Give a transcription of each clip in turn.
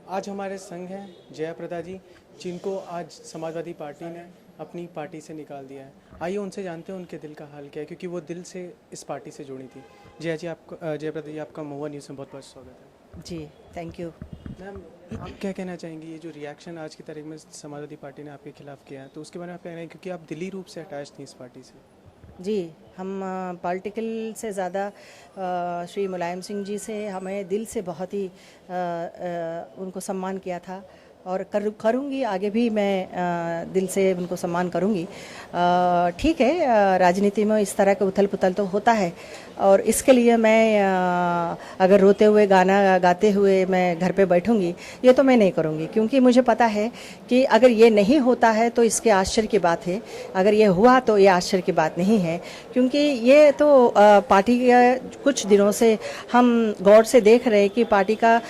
आज हमारे संग हैं जयाप्रदा जी, जिनको आज समाजवादी पार्टी ने अपनी पार्टी से निकाल दिया है। आइए उनसे जानते हैं उनके दिल का हाल क्या है, क्योंकि वो दिल से इस पार्टी से जुड़ी थी। जयाप्रदा जी, आपका महुआ न्यूज़ में बहुत बहुत स्वागत है। जी, थैंक यू। मैम, आप क्या कहना चाहेंगी, ये जो रिएक्शन आज की तारीख में समाजवादी पार्टी ने आपके खिलाफ किया है, तो उसके बारे में आप क्या कहना है, क्योंकि आप दिली रूप से अटैच थी इस पार्टी से। जी, हम पॉलिटिकल से ज़्यादा श्री मुलायम सिंह जी से हमें दिल से बहुत ही उनको सम्मान किया था और करूँगी आगे भी। मैं दिल से उनको सम्मान करूँगी। ठीक है, राजनीति में इस तरह का उथल पुथल तो होता है और इसके लिए मैं अगर रोते हुए गाना गाते हुए मैं घर पे बैठूँगी, ये तो मैं नहीं करूँगी, क्योंकि मुझे पता है कि अगर ये नहीं होता है तो इसके आश्चर्य की बात है, अगर ये हुआ तो ये आश्चर्य की बात नहीं है। क्योंकि ये तो पार्टी के कुछ दिनों से हम गौर से देख रहे हैं कि पार्टी का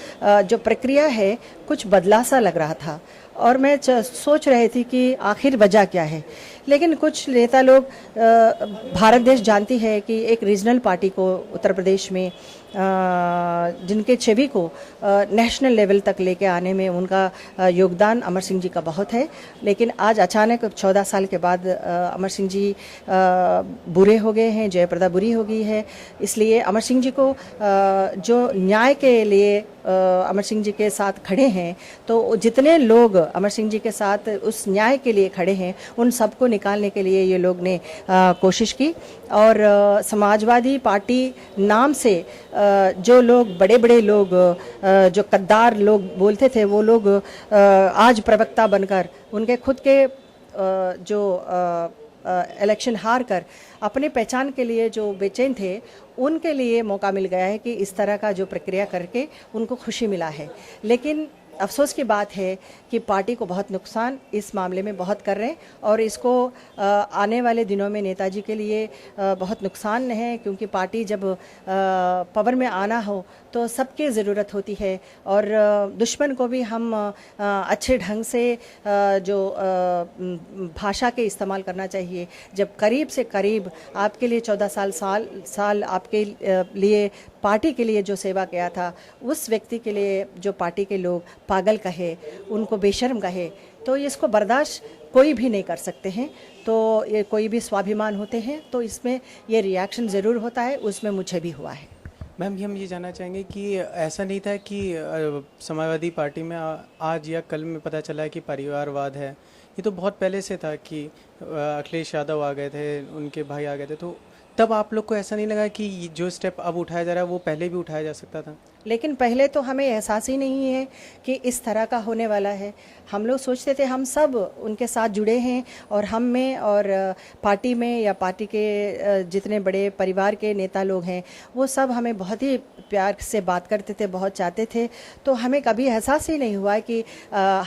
जो प्रक्रिया है कुछ बदला सा लग रहा था और मैं सोच रही थी कि आखिर वजह क्या है। लेकिन कुछ नेता लोग, भारत देश जानती है कि एक रीजनल पार्टी को उत्तर प्रदेश में जिनके छवि को नेशनल लेवल तक लेके आने में उनका योगदान अमर सिंह जी का बहुत है। लेकिन आज अचानक 14 साल के बाद अमर सिंह जी बुरे हो गए हैं, जयप्रदा बुरी हो गई है। इसलिए अमर सिंह जी को जो न्याय के लिए अमर सिंह जी के साथ खड़े हैं, तो जितने लोग अमर सिंह जी के साथ उस न्याय के लिए खड़े हैं उन सबको निकालने के लिए ये लोग ने कोशिश की। और समाजवादी पार्टी नाम से जो लोग बड़े बड़े लोग, जो कद्दार लोग बोलते थे, वो लोग आज प्रवक्ता बनकर उनके खुद के जो इलेक्शन हार कर अपने पहचान के लिए जो बेचैन थे, उनके लिए मौका मिल गया है कि इस तरह का जो प्रक्रिया करके उनको खुशी मिला है। लेकिन अफसोस की बात है कि पार्टी को बहुत नुकसान इस मामले में बहुत कर रहे हैं और इसको आने वाले दिनों में नेताजी के लिए बहुत नुकसान है, क्योंकि पार्टी जब पावर में आना हो तो सबकी ज़रूरत होती है और दुश्मन को भी हम अच्छे ढंग से जो भाषा के इस्तेमाल करना चाहिए। जब करीब से करीब आपके लिए 14 साल आपके लिए पार्टी के लिए जो सेवा किया था, उस व्यक्ति के लिए जो पार्टी के लोग पागल कहे, उनको बेशर्म कहे, तो इसको बर्दाश्त कोई भी नहीं कर सकते हैं। तो ये कोई भी स्वाभिमान होते हैं, तो इसमें ये रिएक्शन ज़रूर होता है, उसमें मुझे भी हुआ है। मैम, हम ये जानना चाहेंगे कि ऐसा नहीं था कि समाजवादी पार्टी में आज या कल में पता चला है कि परिवारवाद है। ये तो बहुत पहले से था कि अखिलेश यादव आ गए थे, उनके भाई आ गए थे, तो तब आप लोग को ऐसा नहीं लगा कि जो स्टेप अब उठाया जा रहा है वो पहले भी उठाया जा सकता था? लेकिन पहले तो हमें एहसास ही नहीं है कि इस तरह का होने वाला है। हम लोग सोचते थे हम सब उनके साथ जुड़े हैं और हम में और पार्टी में या पार्टी के जितने बड़े परिवार के नेता लोग हैं वो सब हमें बहुत ही प्यार से बात करते थे, बहुत चाहते थे। तो हमें कभी एहसास ही नहीं हुआ कि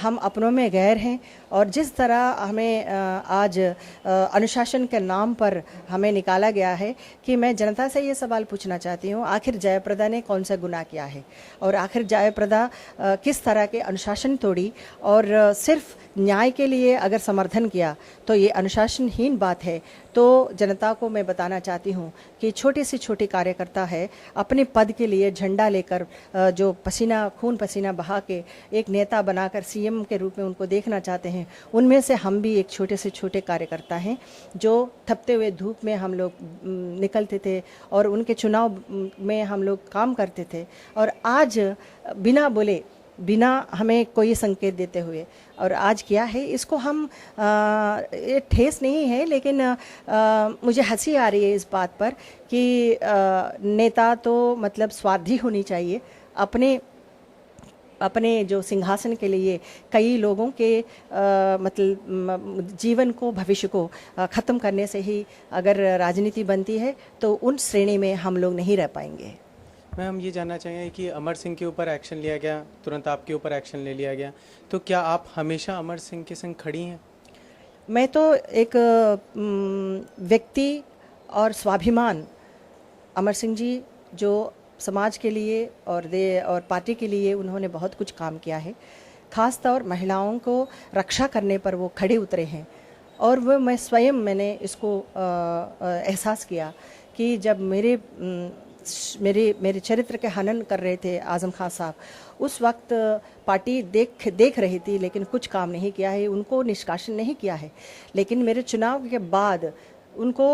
हम अपनों में गैर हैं। और जिस तरह हमें आज अनुशासन के नाम पर हमें निकाला गया है, कि मैं जनता से ये सवाल पूछना चाहती हूँ, आखिर जयप्रदा ने कौन सा गुनाह किया है और आखिर जयप्रदा किस तरह के अनुशासन तोड़ी और सिर्फ न्याय के लिए अगर समर्थन किया तो ये अनुशासनहीन बात है। तो जनता को मैं बताना चाहती हूँ कि छोटी से छोटी कार्यकर्ता है, अपने पद के लिए झंडा लेकर जो खून पसीना बहा के एक नेता बनाकर सीएम के रूप में उनको देखना चाहते हैं, उनमें से हम भी एक छोटे से छोटे कार्यकर्ता हैं जो तपते हुए धूप में हम लोग निकलते थे और उनके चुनाव में हम लोग काम करते थे। और आज बिना बोले, बिना हमें कोई संकेत देते हुए और आज किया है, इसको हम ये ठेस नहीं है, लेकिन मुझे हंसी आ रही है इस बात पर कि नेता तो मतलब स्वार्थी होनी चाहिए। अपने जो सिंहासन के लिए कई लोगों के मतलब जीवन को, भविष्य को ख़त्म करने से ही अगर राजनीति बनती है तो उन श्रेणी में हम लोग नहीं रह पाएंगे। मैं हम ये जानना चाहेंगे कि अमर सिंह के ऊपर एक्शन लिया गया, तुरंत आपके ऊपर एक्शन ले लिया गया, तो क्या आप हमेशा अमर सिंह के संग खड़ी हैं? मैं तो एक व्यक्ति और स्वाभिमान, अमर सिंह जी जो समाज के लिए और पार्टी के लिए उन्होंने बहुत कुछ काम किया है, ख़ास तौर महिलाओं को रक्षा करने पर वो खड़े उतरे हैं। और मैंने इसको एहसास किया कि जब मेरे मेरे चरित्र के हनन कर रहे थे आज़म खान साहब, उस वक्त पार्टी देख रही थी लेकिन कुछ काम नहीं किया है, उनको निष्कासन नहीं किया है। लेकिन मेरे चुनाव के बाद उनको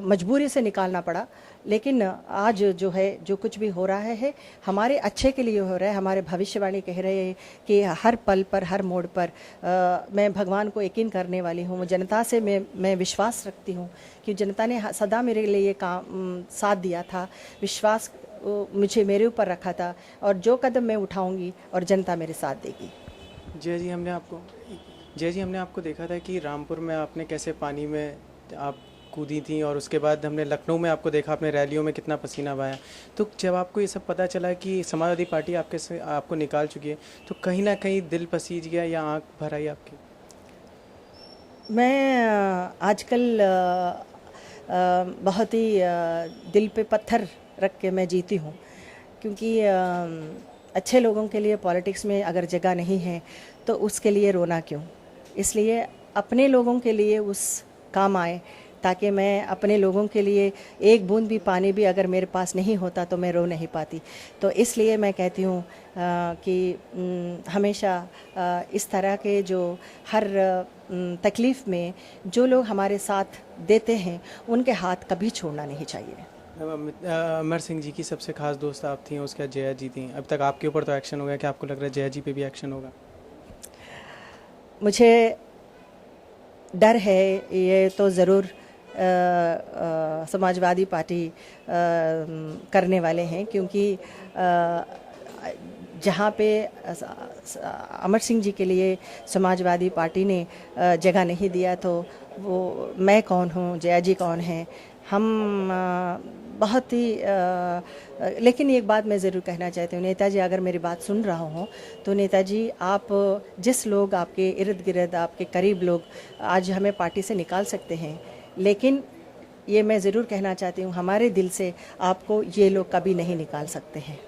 मजबूरी से निकालना पड़ा। लेकिन आज जो है, जो कुछ भी हो रहा है हमारे अच्छे के लिए हो रहा है। हमारे भविष्यवाणी कह रहे हैं कि हर पल पर, हर मोड़ पर मैं भगवान को यकीन करने वाली हूँ। जनता से मैं विश्वास रखती हूँ कि जनता ने सदा मेरे लिए काम साथ दिया था, विश्वास मुझे मेरे ऊपर रखा था, और जो कदम मैं उठाऊंगी और जनता मेरे साथ देगी। जय जी, हमने आपको देखा था कि रामपुर में आपने कैसे पानी में आप कूदी थी, और उसके बाद हमने लखनऊ में आपको देखा अपने रैलियों में कितना पसीना बहाया। तो जब आपको ये सब पता चला कि समाजवादी पार्टी आपको निकाल चुकी है, तो कहीं ना कहीं दिल पसीज गया या आंख भर आई आपकी? मैं आजकल बहुत ही दिल पे पत्थर रख के मैं जीती हूँ, क्योंकि अच्छे लोगों के लिए पॉलिटिक्स में अगर जगह नहीं है तो उसके लिए रोना क्यों। इसलिए अपने लोगों के लिए उस काम आए, ताकि मैं अपने लोगों के लिए एक बूंद भी पानी भी अगर मेरे पास नहीं होता तो मैं रो नहीं पाती। तो इसलिए मैं कहती हूँ कि हमेशा इस तरह के जो हर तकलीफ़ में जो लोग हमारे साथ देते हैं उनके हाथ कभी छोड़ना नहीं चाहिए। अमर सिंह जी की सबसे खास दोस्त आप थी, उसके बाद जया जी थी। अब तक आपके ऊपर तो एक्शन हो गया, क्या आपको लग रहा है जया जी पे भी एक्शन होगा? मुझे डर है, ये तो ज़रूर समाजवादी पार्टी करने वाले हैं, क्योंकि जहाँ पे अमर सिंह जी के लिए समाजवादी पार्टी ने जगह नहीं दिया, तो वो मैं कौन हूँ, जया जी कौन हैं। हम बहुत ही लेकिन एक बात मैं ज़रूर कहना चाहती हूँ, नेताजी अगर मेरी बात सुन रहा हो तो नेताजी, आप जिस लोग आपके इर्द गिर्द, आपके करीब लोग आज हमें पार्टी से निकाल सकते हैं, लेकिन ये मैं ज़रूर कहना चाहती हूँ, हमारे दिल से आपको ये लोग कभी नहीं निकाल सकते हैं।